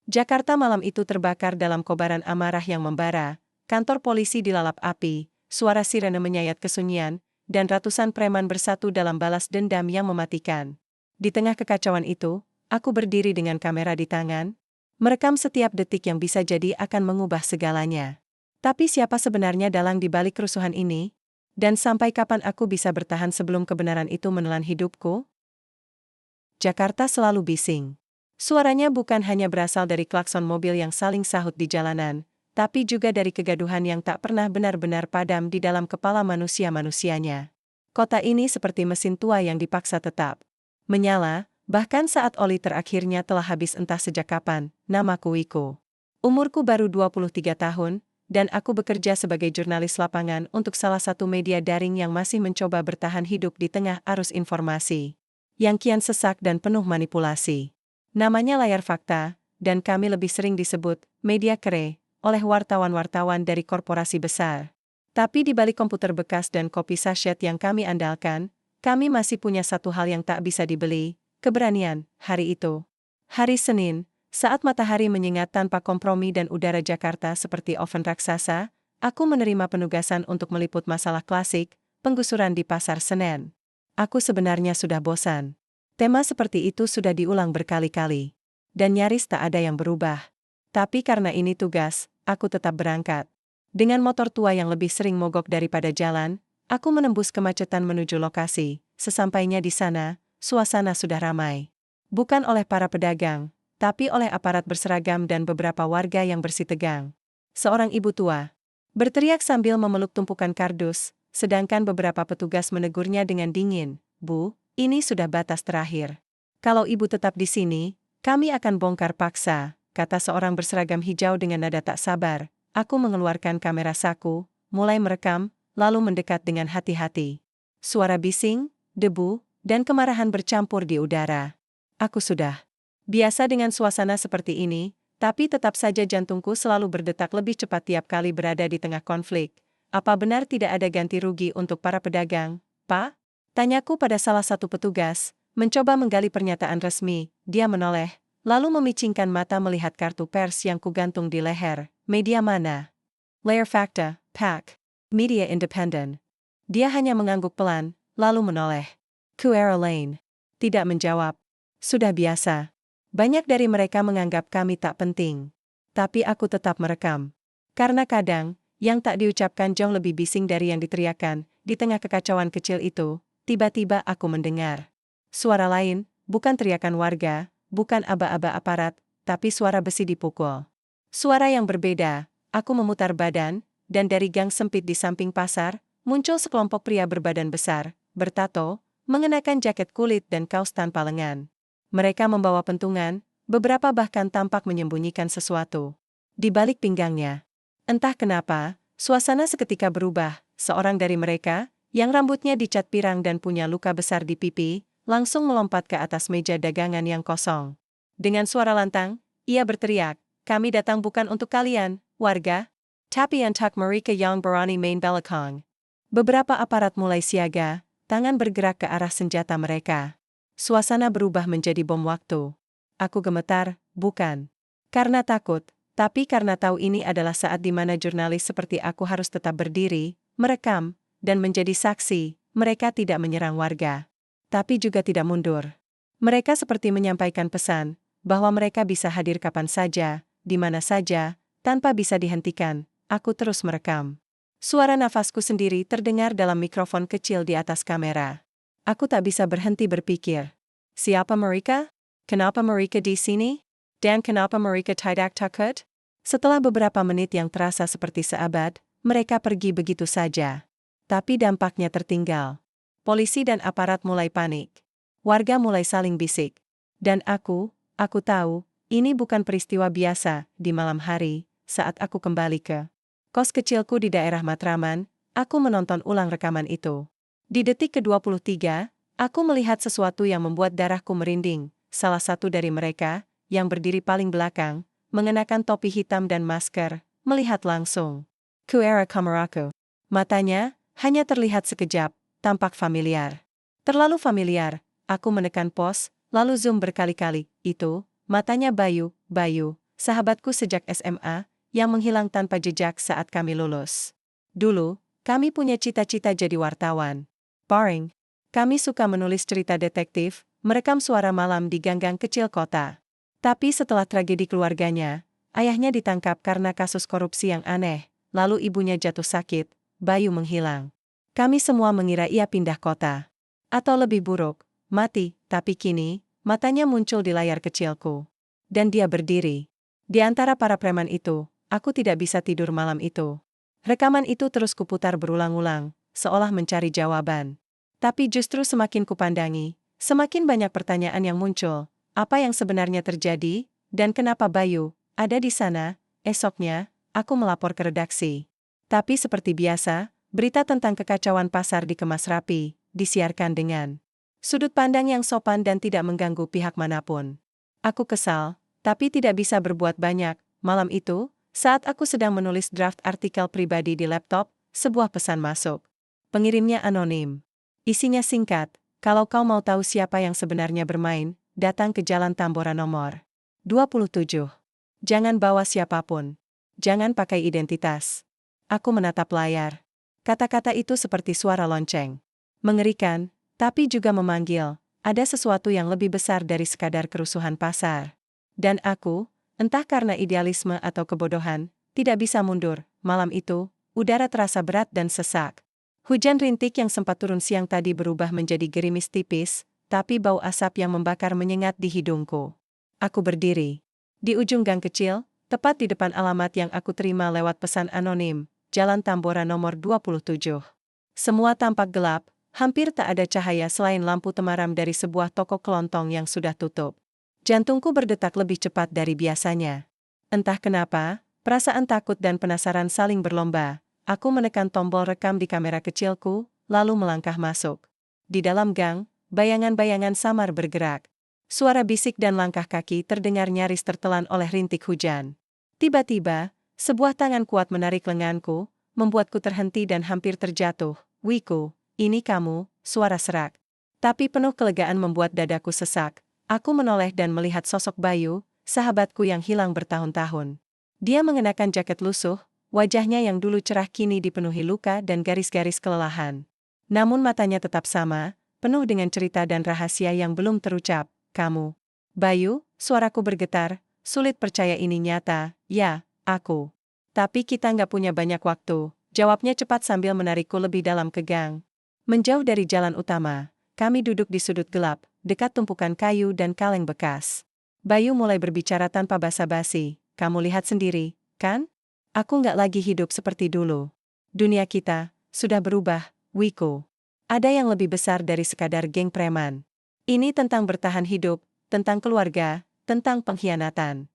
Jakarta malam itu terbakar dalam kobaran amarah yang membara, kantor polisi dilalap api, suara sirene menyayat kesunyian, dan ratusan preman bersatu dalam balas dendam yang mematikan. Di tengah kekacauan itu, aku berdiri dengan kamera di tangan, merekam setiap detik yang bisa jadi akan mengubah segalanya. Tapi siapa sebenarnya dalang di balik kerusuhan ini? Dan sampai kapan aku bisa bertahan sebelum kebenaran itu menelan hidupku? Jakarta selalu bising. Suaranya bukan hanya berasal dari klakson mobil yang saling sahut di jalanan, tapi juga dari kegaduhan yang tak pernah benar-benar padam di dalam kepala manusia-manusianya. Kota ini seperti mesin tua yang dipaksa tetap menyala, bahkan saat oli terakhirnya telah habis entah sejak kapan. Namaku Wiko. Umurku baru 23 tahun, dan aku bekerja sebagai jurnalis lapangan untuk salah satu media daring yang masih mencoba bertahan hidup di tengah arus informasi yang kian sesak dan penuh manipulasi. Namanya Layar Fakta, dan kami lebih sering disebut media kere oleh wartawan-wartawan dari korporasi besar. Tapi di balik komputer bekas dan kopi sachet yang kami andalkan, kami masih punya satu hal yang tak bisa dibeli, keberanian. Hari itu, hari Senin, saat matahari menyengat tanpa kompromi dan udara Jakarta seperti oven raksasa, aku menerima penugasan untuk meliput masalah klasik, penggusuran di Pasar Senen. Aku sebenarnya sudah bosan. Tema seperti itu sudah diulang berkali-kali, dan nyaris tak ada yang berubah. Tapi karena ini tugas, aku tetap berangkat. Dengan motor tua yang lebih sering mogok daripada jalan, aku menembus kemacetan menuju lokasi. Sesampainya di sana, suasana sudah ramai. Bukan oleh para pedagang, tapi oleh aparat berseragam dan beberapa warga yang bersitegang. Seorang ibu tua berteriak sambil memeluk tumpukan kardus, sedangkan beberapa petugas menegurnya dengan dingin. "Bu, ini sudah batas terakhir. Kalau ibu tetap di sini, kami akan bongkar paksa," kata seorang berseragam hijau dengan nada tak sabar. Aku mengeluarkan kamera saku, mulai merekam, lalu mendekat dengan hati-hati. Suara bising, debu, dan kemarahan bercampur di udara. Aku sudah biasa dengan suasana seperti ini, tapi tetap saja jantungku selalu berdetak lebih cepat tiap kali berada di tengah konflik. Apa benar tidak ada ganti rugi untuk para pedagang, Pak? Tanyaku pada salah satu petugas, mencoba menggali pernyataan resmi. Dia menoleh, lalu memicingkan mata melihat kartu pers yang kugantung di leher. Media mana? Layar Fakta, PAK. Media Independen. Dia hanya mengangguk pelan, lalu menoleh. Kuera Lane. Tidak menjawab. Sudah biasa. Banyak dari mereka menganggap kami tak penting. Tapi aku tetap merekam. Karena kadang, yang tak diucapkan jauh lebih bising dari yang diteriakan. Di tengah kekacauan kecil itu, tiba-tiba aku mendengar suara lain, bukan teriakan warga, bukan aba-aba aparat, tapi suara besi dipukul. Suara yang berbeda. Aku memutar badan, dan dari gang sempit di samping pasar, muncul sekelompok pria berbadan besar, bertato, mengenakan jaket kulit dan kaos tanpa lengan. Mereka membawa pentungan, beberapa bahkan tampak menyembunyikan sesuatu di balik pinggangnya. Entah kenapa, suasana seketika berubah. Seorang dari mereka, yang rambutnya dicat pirang dan punya luka besar di pipi, langsung melompat ke atas meja dagangan yang kosong. Dengan suara lantang, ia berteriak, "Kami datang bukan untuk kalian, warga, tapi untuk mereka yang berani main belakang." Beberapa aparat mulai siaga, tangan bergerak ke arah senjata mereka. Suasana berubah menjadi bom waktu. Aku gemetar, bukan karena takut, tapi karena tahu ini adalah saat di mana jurnalis seperti aku harus tetap berdiri, merekam, dan menjadi saksi. Mereka tidak menyerang warga, tapi juga tidak mundur. Mereka seperti menyampaikan pesan, bahwa mereka bisa hadir kapan saja, di mana saja, tanpa bisa dihentikan. Aku terus merekam. Suara nafasku sendiri terdengar dalam mikrofon kecil di atas kamera. Aku tak bisa berhenti berpikir. Siapa mereka? Kenapa mereka di sini? Dan kenapa mereka tidak takut? Setelah beberapa menit yang terasa seperti seabad, mereka pergi begitu saja. Tapi dampaknya tertinggal. Polisi dan aparat mulai panik. Warga mulai saling bisik. Dan aku tahu, ini bukan peristiwa biasa. Di malam hari, saat aku kembali ke kos kecilku di daerah Matraman, aku menonton ulang rekaman itu. Di detik ke-23, aku melihat sesuatu yang membuat darahku merinding. Salah satu dari mereka, yang berdiri paling belakang, mengenakan topi hitam dan masker, melihat langsung ke arah kameraku. Matanya hanya terlihat sekejap, tampak familiar. Terlalu familiar, aku menekan pause, lalu zoom berkali-kali. Itu, matanya Bayu, sahabatku sejak SMA, yang menghilang tanpa jejak saat kami lulus. Dulu, kami punya cita-cita jadi wartawan. Boring. Kami suka menulis cerita detektif, merekam suara malam di gang-gang kecil kota. Tapi setelah tragedi keluarganya, ayahnya ditangkap karena kasus korupsi yang aneh, lalu ibunya jatuh sakit, Bayu menghilang. Kami semua mengira ia pindah kota. Atau lebih buruk, mati, tapi kini, matanya muncul di layar kecilku. Dan dia berdiri. Di antara para preman itu, aku tidak bisa tidur malam itu. Rekaman itu terus kuputar berulang-ulang, seolah mencari jawaban. Tapi justru semakin kupandangi, semakin banyak pertanyaan yang muncul. Apa yang sebenarnya terjadi, dan kenapa Bayu ada di sana? Esoknya, aku melapor ke redaksi. Tapi seperti biasa, berita tentang kekacauan pasar dikemas rapi, disiarkan dengan sudut pandang yang sopan dan tidak mengganggu pihak manapun. Aku kesal, tapi tidak bisa berbuat banyak. Malam itu, saat aku sedang menulis draft artikel pribadi di laptop, sebuah pesan masuk. Pengirimnya anonim. Isinya singkat, kalau kau mau tahu siapa yang sebenarnya bermain, datang ke Jalan Tambora nomor 27. Jangan bawa siapapun. Jangan pakai identitas. Aku menatap layar. Kata-kata itu seperti suara lonceng. Mengerikan, tapi juga memanggil. Ada sesuatu yang lebih besar dari sekadar kerusuhan pasar. Dan aku, entah karena idealisme atau kebodohan, tidak bisa mundur. Malam itu, udara terasa berat dan sesak. Hujan rintik yang sempat turun siang tadi berubah menjadi gerimis tipis, tapi bau asap yang membakar menyengat di hidungku. Aku berdiri di ujung gang kecil, tepat di depan alamat yang aku terima lewat pesan anonim, Jalan Tambora nomor 27. Semua tampak gelap, hampir tak ada cahaya selain lampu temaram dari sebuah toko kelontong yang sudah tutup. Jantungku berdetak lebih cepat dari biasanya. Entah kenapa, perasaan takut dan penasaran saling berlomba. Aku menekan tombol rekam di kamera kecilku, lalu melangkah masuk. Di dalam gang, bayangan-bayangan samar bergerak. Suara bisik dan langkah kaki terdengar nyaris tertelan oleh rintik hujan. Tiba-tiba, sebuah tangan kuat menarik lenganku, membuatku terhenti dan hampir terjatuh. Wiku, ini kamu, suara serak. Tapi penuh kelegaan membuat dadaku sesak. Aku menoleh dan melihat sosok Bayu, sahabatku yang hilang bertahun-tahun. Dia mengenakan jaket lusuh, wajahnya yang dulu cerah kini dipenuhi luka dan garis-garis kelelahan. Namun matanya tetap sama, penuh dengan cerita dan rahasia yang belum terucap. Kamu, Bayu, suaraku bergetar, sulit percaya ini nyata. Ya, aku. Tapi kita nggak punya banyak waktu, jawabnya cepat sambil menarikku lebih dalam ke gang. Menjauh dari jalan utama, kami duduk di sudut gelap, dekat tumpukan kayu dan kaleng bekas. Bayu mulai berbicara tanpa basa-basi. Kamu lihat sendiri, kan? Aku nggak lagi hidup seperti dulu. Dunia kita sudah berubah, Wiku. Ada yang lebih besar dari sekadar geng preman. Ini tentang bertahan hidup, tentang keluarga, tentang pengkhianatan.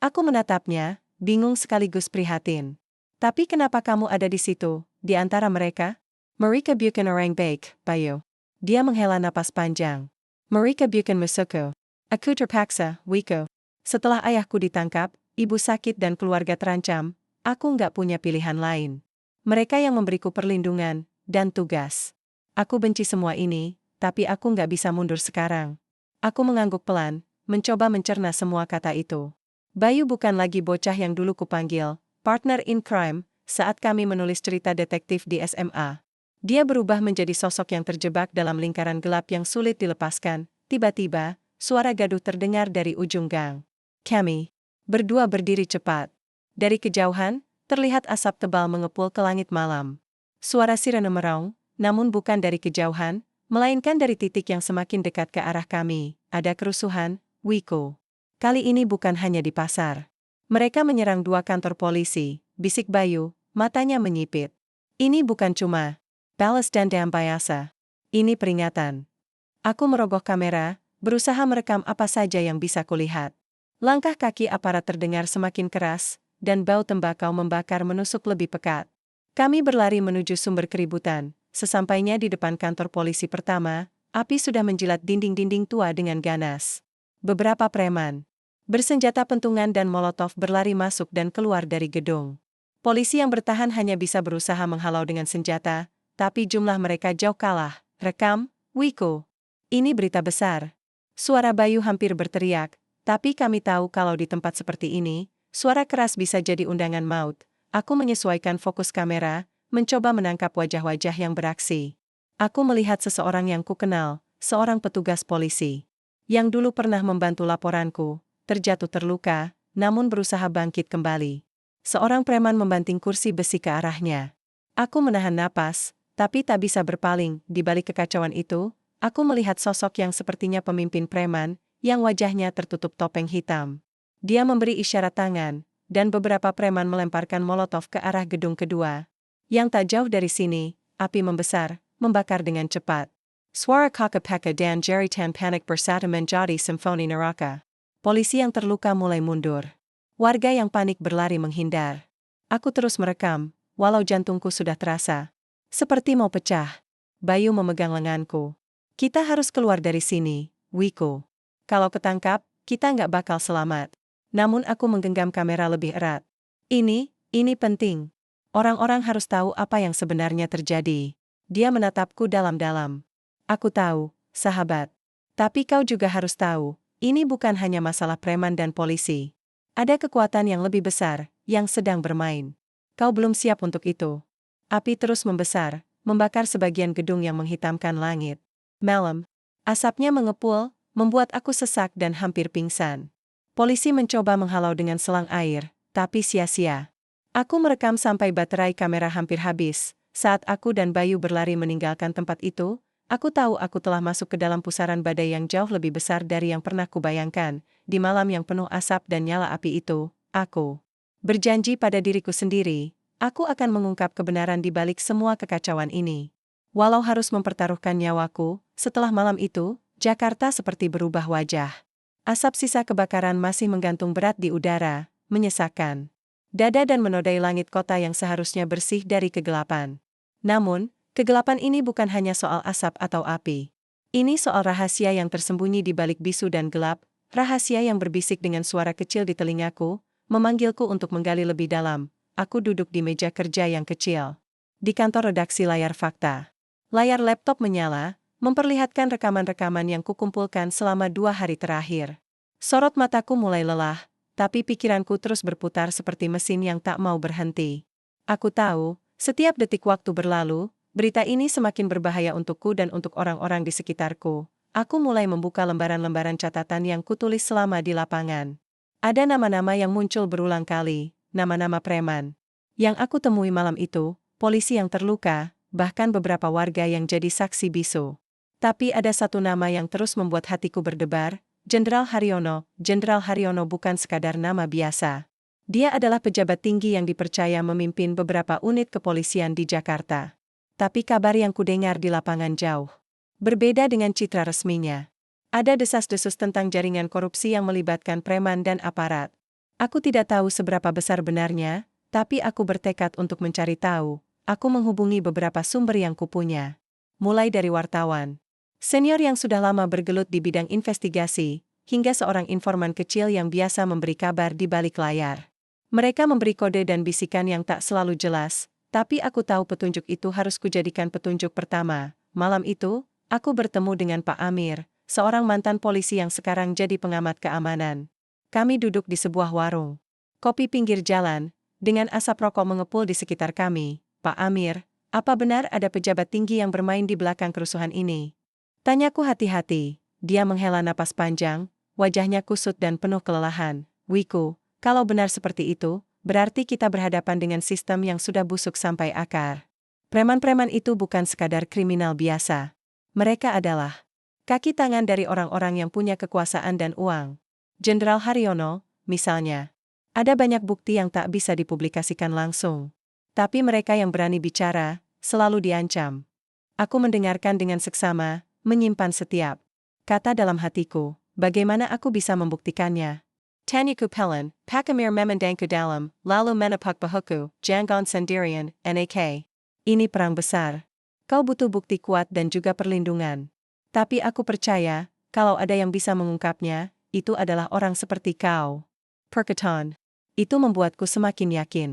Aku menatapnya, bingung sekaligus prihatin. Tapi kenapa kamu ada di situ, di antara mereka? Mereka bukan orang baik, Bayu. Dia menghela napas panjang. Mereka bukan musuhku. Aku terpaksa, Wiku. Setelah ayahku ditangkap, ibu sakit dan keluarga terancam, aku nggak punya pilihan lain. Mereka yang memberiku perlindungan dan tugas. Aku benci semua ini, tapi aku nggak bisa mundur sekarang. Aku mengangguk pelan, mencoba mencerna semua kata itu. Bayu bukan lagi bocah yang dulu kupanggil partner in crime saat kami menulis cerita detektif di SMA. Dia berubah menjadi sosok yang terjebak dalam lingkaran gelap yang sulit dilepaskan. Tiba-tiba, suara gaduh terdengar dari ujung gang. Kami berdua berdiri cepat. Dari kejauhan, terlihat asap tebal mengepul ke langit malam. Suara sirene meraung, namun bukan dari kejauhan, melainkan dari titik yang semakin dekat ke arah kami. Ada kerusuhan, Wiku. Kali ini bukan hanya di pasar. Mereka menyerang 2 kantor polisi, bisik Bayu, matanya menyipit. Ini bukan cuma balas dendam biasa. Ini peringatan. Aku merogoh kamera, berusaha merekam apa saja yang bisa kulihat. Langkah kaki aparat terdengar semakin keras, dan bau tembakau membakar menusuk lebih pekat. Kami berlari menuju sumber keributan. Sesampainya di depan kantor polisi pertama, api sudah menjilat dinding-dinding tua dengan ganas. Beberapa preman bersenjata pentungan dan molotov berlari masuk dan keluar dari gedung. Polisi yang bertahan hanya bisa berusaha menghalau dengan senjata, tapi jumlah mereka jauh kalah. Rekam, Wiku. Ini berita besar. Suara Bayu hampir berteriak, Tapi kami tahu kalau di tempat seperti ini, suara keras bisa jadi undangan maut. Aku menyesuaikan fokus kamera, mencoba menangkap wajah-wajah yang beraksi. Aku melihat seseorang yang kukenal, seorang petugas polisi. Yang dulu pernah membantu laporanku, terjatuh terluka, namun berusaha bangkit kembali. Seorang preman membanting kursi besi ke arahnya. Aku menahan napas, tapi tak bisa berpaling. Di balik kekacauan itu, aku melihat sosok yang sepertinya pemimpin preman, yang wajahnya tertutup topeng hitam. Dia memberi isyarat tangan, dan beberapa preman melemparkan molotov ke arah gedung kedua. Yang tak jauh dari sini, api membesar, membakar dengan cepat. Suara kakak-kakak dan jeritan panik bersatu menjadi simfoni neraka. Polisi yang terluka mulai mundur. Warga yang panik berlari menghindar. Aku terus merekam, walau jantungku sudah terasa seperti mau pecah. Bayu memegang lenganku. Kita harus keluar dari sini, Wiko. Kalau ketangkap, kita nggak bakal selamat. Namun aku menggenggam kamera lebih erat. Ini penting. Orang-orang harus tahu apa yang sebenarnya terjadi. Dia menatapku dalam-dalam. Aku tahu, sahabat. Tapi kau juga harus tahu, ini bukan hanya masalah preman dan polisi. Ada kekuatan yang lebih besar, yang sedang bermain. Kau belum siap untuk itu. Api terus membesar, membakar sebagian gedung yang menghitamkan langit. Malam, asapnya mengepul, membuat aku sesak dan hampir pingsan. Polisi mencoba menghalau dengan selang air, tapi sia-sia. Aku merekam sampai baterai kamera hampir habis. Saat aku dan Bayu berlari meninggalkan tempat itu, aku tahu aku telah masuk ke dalam pusaran badai yang jauh lebih besar dari yang pernah kubayangkan. Di malam yang penuh asap dan nyala api itu, aku berjanji pada diriku sendiri, aku akan mengungkap kebenaran di balik semua kekacauan ini. Walau harus mempertaruhkan nyawaku, setelah malam itu, Jakarta seperti berubah wajah. Asap sisa kebakaran masih menggantung berat di udara, menyesakkan dada dan menodai langit kota yang seharusnya bersih dari kegelapan. Namun, kegelapan ini bukan hanya soal asap atau api. Ini soal rahasia yang tersembunyi di balik bisu dan gelap, rahasia yang berbisik dengan suara kecil di telingaku, memanggilku untuk menggali lebih dalam. Aku duduk di meja kerja yang kecil. Di kantor redaksi Layar Fakta. Layar laptop menyala, memperlihatkan rekaman-rekaman yang kukumpulkan selama 2 hari terakhir. Sorot mataku mulai lelah, tapi pikiranku terus berputar seperti mesin yang tak mau berhenti. Aku tahu, setiap detik waktu berlalu, berita ini semakin berbahaya untukku dan untuk orang-orang di sekitarku. Aku mulai membuka lembaran-lembaran catatan yang kutulis selama di lapangan. Ada nama-nama yang muncul berulang kali, nama-nama preman. Yang aku temui malam itu, polisi yang terluka, bahkan beberapa warga yang jadi saksi bisu. Tapi ada satu nama yang terus membuat hatiku berdebar, Jenderal Haryono. Jenderal Haryono bukan sekadar nama biasa. Dia adalah pejabat tinggi yang dipercaya memimpin beberapa unit kepolisian di Jakarta. Tapi kabar yang kudengar di lapangan jauh berbeda dengan citra resminya. Ada desas-desus tentang jaringan korupsi yang melibatkan preman dan aparat. Aku tidak tahu seberapa besar benarnya, tapi aku bertekad untuk mencari tahu. Aku menghubungi beberapa sumber yang kupunya. Mulai dari wartawan senior yang sudah lama bergelut di bidang investigasi, hingga seorang informan kecil yang biasa memberi kabar di balik layar. Mereka memberi kode dan bisikan yang tak selalu jelas, tapi aku tahu petunjuk itu harus kujadikan petunjuk pertama. Malam itu, aku bertemu dengan Pak Amir, seorang mantan polisi yang sekarang jadi pengamat keamanan. Kami duduk di sebuah warung kopi pinggir jalan, dengan asap rokok mengepul di sekitar kami. Pak Amir, apa benar ada pejabat tinggi yang bermain di belakang kerusuhan ini? Tanyaku hati-hati. Dia menghela napas panjang, wajahnya kusut dan penuh kelelahan. Wiku, kalau benar seperti itu, berarti kita berhadapan dengan sistem yang sudah busuk sampai akar. Preman-preman itu bukan sekadar kriminal biasa. Mereka adalah kaki tangan dari orang-orang yang punya kekuasaan dan uang. Jenderal Haryono, misalnya. Ada banyak bukti yang tak bisa dipublikasikan langsung. Tapi mereka yang berani bicara, selalu diancam. Aku mendengarkan dengan seksama, menyimpan setiap kata dalam hatiku. Bagaimana aku bisa membuktikannya? Tanyaku Pelan, Pakamir memandangku dalam, lalu menapakbahuku, Janggon sendirian, NAK. Ini perang besar. Kau butuh bukti kuat dan juga perlindungan. Tapi aku percaya, kalau ada yang bisa mengungkapnya, itu adalah orang seperti kau. Perkataan itu membuatku semakin yakin.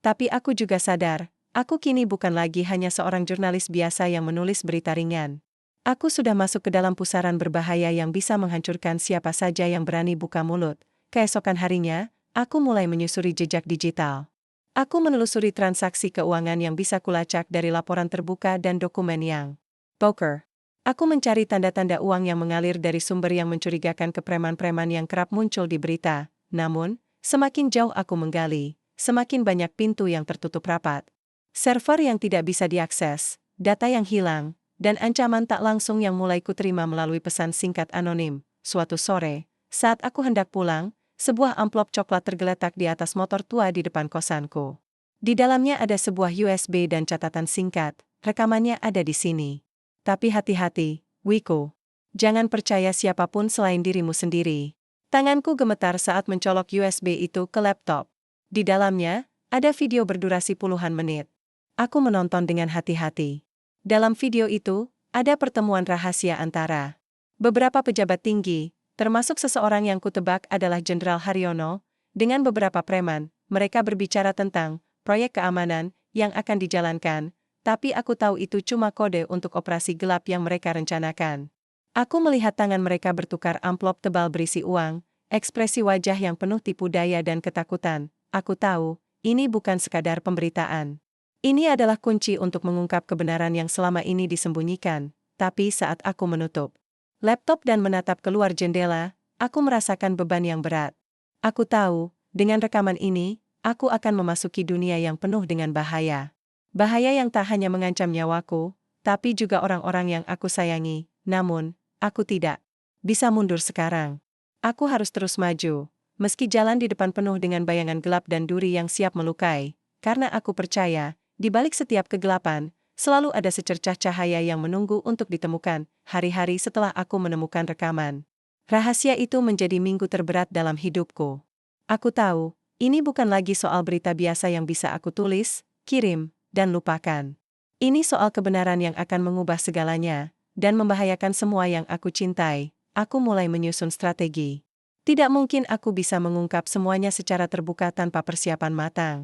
Tapi aku juga sadar, aku kini bukan lagi hanya seorang jurnalis biasa yang menulis berita ringan. Aku sudah masuk ke dalam pusaran berbahaya yang bisa menghancurkan siapa saja yang berani buka mulut. Keesokan harinya, aku mulai menyusuri jejak digital. Aku menelusuri transaksi keuangan yang bisa kulacak dari laporan terbuka dan dokumen yang poker. Aku mencari tanda-tanda uang yang mengalir dari sumber yang mencurigakan ke preman-preman yang kerap muncul di berita. Namun, semakin jauh aku menggali, semakin banyak pintu yang tertutup rapat. Server yang tidak bisa diakses, data yang hilang, dan ancaman tak langsung yang mulai kuterima melalui pesan singkat anonim. Suatu sore, saat aku hendak pulang, sebuah amplop coklat tergeletak di atas motor tua di depan kosanku. Di dalamnya ada sebuah USB dan catatan singkat, rekamannya ada di sini. Tapi hati-hati, Wiko. Jangan percaya siapapun selain dirimu sendiri. Tanganku gemetar saat mencolok USB itu ke laptop. Di dalamnya, ada video berdurasi puluhan menit. Aku menonton dengan hati-hati. Dalam video itu, ada pertemuan rahasia antara beberapa pejabat tinggi, termasuk seseorang yang kutebak adalah Jenderal Haryono, dengan beberapa preman. Mereka berbicara tentang proyek keamanan yang akan dijalankan, tapi aku tahu itu cuma kode untuk operasi gelap yang mereka rencanakan. Aku melihat tangan mereka bertukar amplop tebal berisi uang, ekspresi wajah yang penuh tipu daya dan ketakutan. Aku tahu, ini bukan sekadar pemberitaan. Ini adalah kunci untuk mengungkap kebenaran yang selama ini disembunyikan. Tapi saat aku menutup laptop dan menatap keluar jendela, aku merasakan beban yang berat. Aku tahu, dengan rekaman ini, aku akan memasuki dunia yang penuh dengan bahaya. Bahaya yang tak hanya mengancam nyawaku, tapi juga orang-orang yang aku sayangi. Namun, aku tidak bisa mundur sekarang. Aku harus terus maju, meski jalan di depan penuh dengan bayangan gelap dan duri yang siap melukai, karena aku percaya, di balik setiap kegelapan, selalu ada secercah cahaya yang menunggu untuk ditemukan. Hari-hari setelah aku menemukan rekaman rahasia itu menjadi minggu terberat dalam hidupku. Aku tahu, ini bukan lagi soal berita biasa yang bisa aku tulis, kirim, dan lupakan. Ini soal kebenaran yang akan mengubah segalanya, dan membahayakan semua yang aku cintai. Aku mulai menyusun strategi. Tidak mungkin aku bisa mengungkap semuanya secara terbuka tanpa persiapan matang.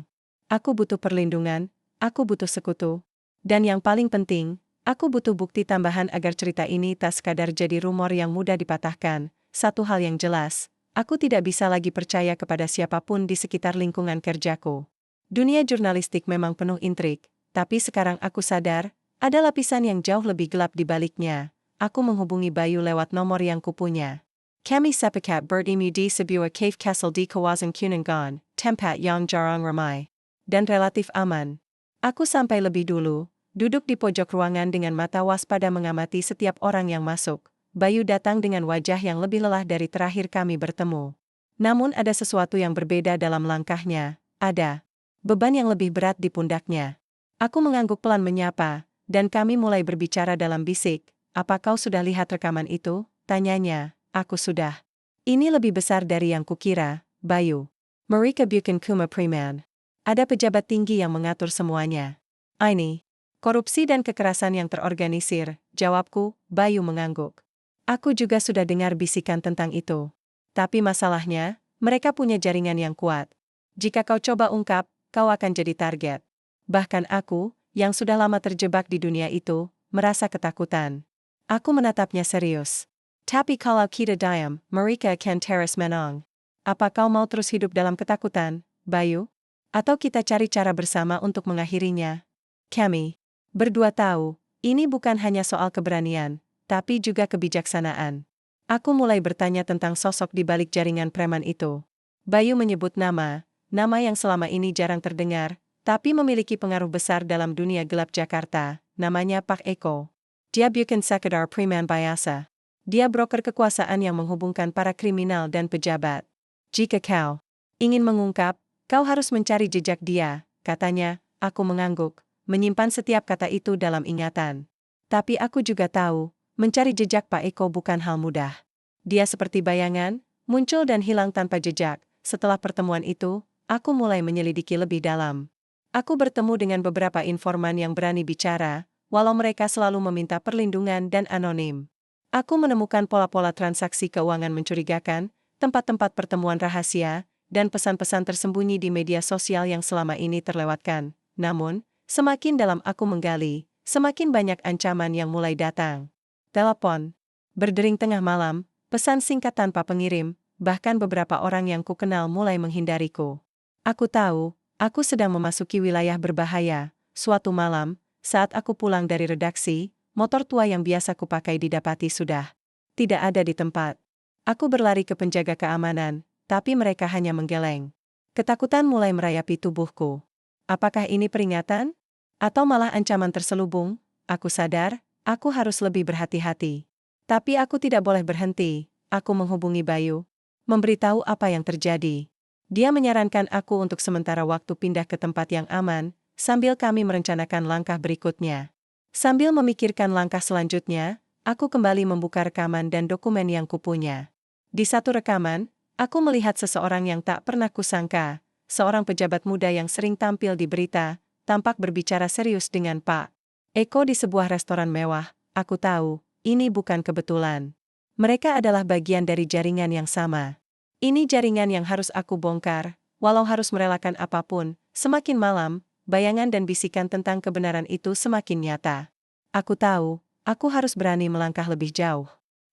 Aku butuh perlindungan, aku butuh sekutu. Dan yang paling penting, aku butuh bukti tambahan agar cerita ini tak sekadar jadi rumor yang mudah dipatahkan. Satu hal yang jelas, aku tidak bisa lagi percaya kepada siapapun di sekitar lingkungan kerjaku. Dunia jurnalistik memang penuh intrik, tapi sekarang aku sadar, ada lapisan yang jauh lebih gelap di baliknya. Aku menghubungi Bayu lewat nomor yang kupunya. Kami sepakat bertemu di sebuah cave castle di kawasan Kunungan, tempat yang jarang ramai. Dan relatif aman. Aku sampai lebih dulu, duduk di pojok ruangan dengan mata waspada mengamati setiap orang yang masuk. Bayu datang dengan wajah yang lebih lelah dari terakhir kami bertemu. Namun ada sesuatu yang berbeda dalam langkahnya, ada beban yang lebih berat di pundaknya. Aku mengangguk pelan menyapa, dan kami mulai berbicara dalam bisik. Apa kau sudah lihat rekaman itu? Tanyanya. Aku sudah. Ini lebih besar dari yang kukira, Bayu. Mereka bukan cuma preman. Ada pejabat tinggi yang mengatur semuanya. Ini korupsi dan kekerasan yang terorganisir, jawabku. Bayu mengangguk. Aku juga sudah dengar bisikan tentang itu. Tapi masalahnya, mereka punya jaringan yang kuat. Jika kau coba ungkap, kau akan jadi target. Bahkan aku, yang sudah lama terjebak di dunia itu, merasa ketakutan. Aku menatapnya serius. Tapi kalau kita diam, mereka akan terus menang. Apa kau mau terus hidup dalam ketakutan, Bayu? Atau kita cari cara bersama untuk mengakhirinya? Kami berdua tahu, ini bukan hanya soal keberanian, tapi juga kebijaksanaan. Aku mulai bertanya tentang sosok di balik jaringan preman itu. Bayu menyebut nama yang selama ini jarang terdengar, tapi memiliki pengaruh besar dalam dunia gelap Jakarta. Namanya Pak Eko. Dia bukan sekadar preman biasa. Dia broker kekuasaan yang menghubungkan para kriminal dan pejabat. Jika kau ingin mengungkap, kau harus mencari jejak dia, katanya. Aku mengangguk, menyimpan setiap kata itu dalam ingatan. Tapi aku juga tahu, mencari jejak Pak Eko bukan hal mudah. Dia seperti bayangan, muncul dan hilang tanpa jejak. Setelah pertemuan itu, aku mulai menyelidiki lebih dalam. Aku bertemu dengan beberapa informan yang berani bicara, walau mereka selalu meminta perlindungan dan anonim. Aku menemukan pola-pola transaksi keuangan mencurigakan, tempat-tempat pertemuan rahasia, dan pesan-pesan tersembunyi di media sosial yang selama ini terlewatkan. Namun, semakin dalam aku menggali, semakin banyak ancaman yang mulai datang. Telepon. Berdering tengah malam, pesan singkat tanpa pengirim, bahkan beberapa orang yang kukenal mulai menghindariku. Aku tahu, aku sedang memasuki wilayah berbahaya. Suatu malam, saat aku pulang dari redaksi, motor tua yang biasa kupakai didapati sudah tidak ada di tempat. Aku berlari ke penjaga keamanan, tapi mereka hanya menggeleng. Ketakutan mulai merayapi tubuhku. Apakah ini peringatan? Atau malah ancaman terselubung? Aku sadar, aku harus lebih berhati-hati. Tapi aku tidak boleh berhenti. Aku menghubungi Bayu, memberitahu apa yang terjadi. Dia menyarankan aku untuk sementara waktu pindah ke tempat yang aman, sambil kami merencanakan langkah berikutnya. Sambil memikirkan langkah selanjutnya, aku kembali membuka rekaman dan dokumen yang kupunya. Di satu rekaman, aku melihat seseorang yang tak pernah kusangka, seorang pejabat muda yang sering tampil di berita, tampak berbicara serius dengan Pak Eko di sebuah restoran mewah. Aku tahu, ini bukan kebetulan. Mereka adalah bagian dari jaringan yang sama. Ini jaringan yang harus aku bongkar, walau harus merelakan apapun. Semakin malam, bayangan dan bisikan tentang kebenaran itu semakin nyata. Aku tahu, aku harus berani melangkah lebih jauh.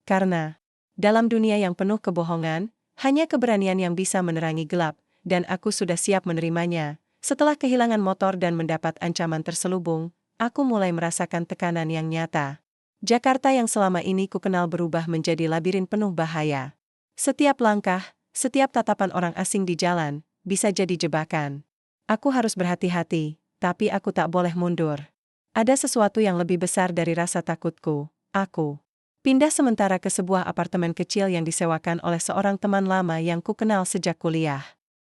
Karena, dalam dunia yang penuh kebohongan, hanya keberanian yang bisa menerangi gelap, dan aku sudah siap menerimanya. Setelah kehilangan motor dan mendapat ancaman terselubung, aku mulai merasakan tekanan yang nyata. Jakarta yang selama ini kukenal berubah menjadi labirin penuh bahaya. Setiap langkah, setiap tatapan orang asing di jalan, bisa jadi jebakan. Aku harus berhati-hati, tapi aku tak boleh mundur. Ada sesuatu yang lebih besar dari rasa takutku. Aku pindah sementara ke sebuah apartemen kecil yang disewakan oleh seorang teman lama yang kukenal sejak kuliah.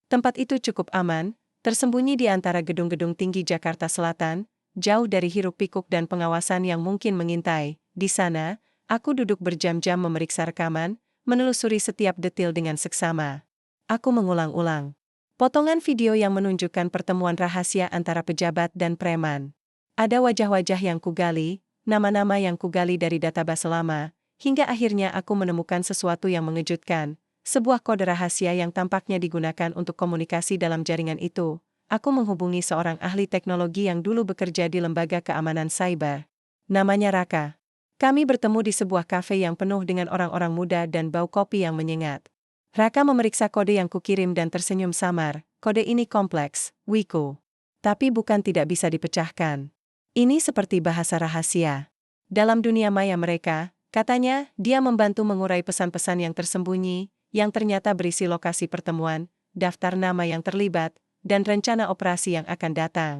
Tempat itu cukup aman, tersembunyi di antara gedung-gedung tinggi Jakarta Selatan, jauh dari hiruk-pikuk dan pengawasan yang mungkin mengintai. Di sana, aku duduk berjam-jam memeriksa rekaman, menelusuri setiap detil dengan seksama. Aku mengulang-ulang potongan video yang menunjukkan pertemuan rahasia antara pejabat dan preman. Ada wajah-wajah yang kugali, nama-nama yang kugali dari database lama, hingga akhirnya aku menemukan sesuatu yang mengejutkan, sebuah kode rahasia yang tampaknya digunakan untuk komunikasi dalam jaringan itu. Aku menghubungi seorang ahli teknologi yang dulu bekerja di lembaga keamanan cyber. Namanya Raka. Kami bertemu di sebuah kafe yang penuh dengan orang-orang muda dan bau kopi yang menyengat. Raka memeriksa kode yang kukirim dan tersenyum samar. Kode ini kompleks, Wiku. Tapi bukan tidak bisa dipecahkan. Ini seperti bahasa rahasia. Dalam dunia maya mereka, katanya, dia membantu mengurai pesan-pesan yang tersembunyi, yang ternyata berisi lokasi pertemuan, daftar nama yang terlibat, dan rencana operasi yang akan datang.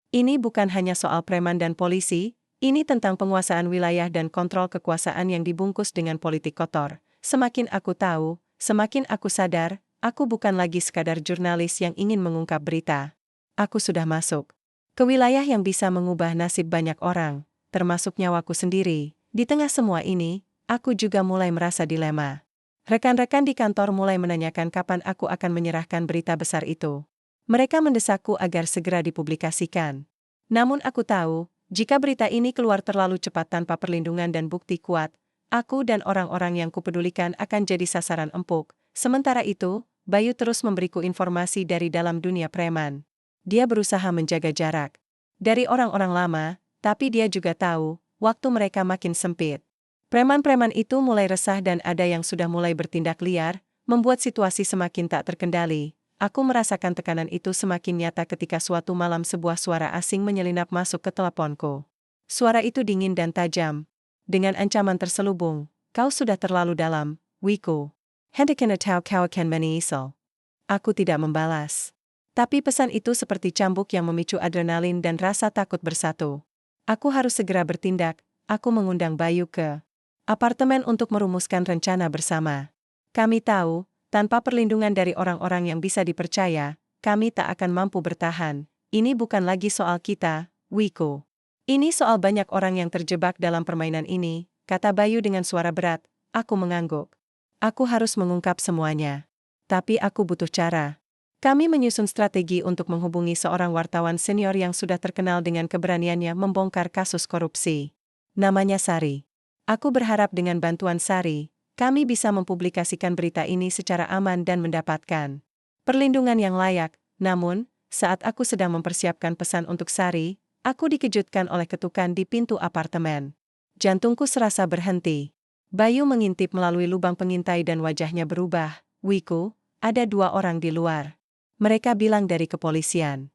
Ini bukan hanya soal preman dan polisi, ini tentang penguasaan wilayah dan kontrol kekuasaan yang dibungkus dengan politik kotor. Semakin aku tahu, semakin aku sadar, aku bukan lagi sekadar jurnalis yang ingin mengungkap berita. Aku sudah masuk ke wilayah yang bisa mengubah nasib banyak orang, termasuk nyawaku sendiri. Di tengah semua ini, aku juga mulai merasa dilema. Rekan-rekan di kantor mulai menanyakan kapan aku akan menyerahkan berita besar itu. Mereka mendesakku agar segera dipublikasikan. Namun aku tahu, jika berita ini keluar terlalu cepat tanpa perlindungan dan bukti kuat, aku dan orang-orang yang kupedulikan akan jadi sasaran empuk. Sementara itu, Bayu terus memberiku informasi dari dalam dunia preman. Dia berusaha menjaga jarak dari orang-orang lama, tapi dia juga tahu, waktu mereka makin sempit. Preman-preman itu mulai resah dan ada yang sudah mulai bertindak liar, membuat situasi semakin tak terkendali. Aku merasakan tekanan itu semakin nyata ketika suatu malam sebuah suara asing menyelinap masuk ke teleponku. Suara itu dingin dan tajam. Dengan ancaman terselubung, kau sudah terlalu dalam, Wiku. Hendakan atau kau akan menyesal. Aku tidak membalas. Tapi pesan itu seperti cambuk yang memicu adrenalin dan rasa takut bersatu. Aku harus segera bertindak. Aku mengundang Bayu ke apartemen untuk merumuskan rencana bersama. Kami tahu, tanpa perlindungan dari orang-orang yang bisa dipercaya, kami tak akan mampu bertahan. Ini bukan lagi soal kita, Wiku. Ini soal banyak orang yang terjebak dalam permainan ini, kata Bayu dengan suara berat. Aku mengangguk. Aku harus mengungkap semuanya. Tapi aku butuh cara. Kami menyusun strategi untuk menghubungi seorang wartawan senior yang sudah terkenal dengan keberaniannya membongkar kasus korupsi. Namanya Sari. Aku berharap dengan bantuan Sari, kami bisa mempublikasikan berita ini secara aman dan mendapatkan perlindungan yang layak. Namun, saat aku sedang mempersiapkan pesan untuk Sari, aku dikejutkan oleh ketukan di pintu apartemen. Jantungku serasa berhenti. Bayu mengintip melalui lubang pengintai dan wajahnya berubah. Wiku, ada 2 orang di luar. Mereka bilang dari kepolisian.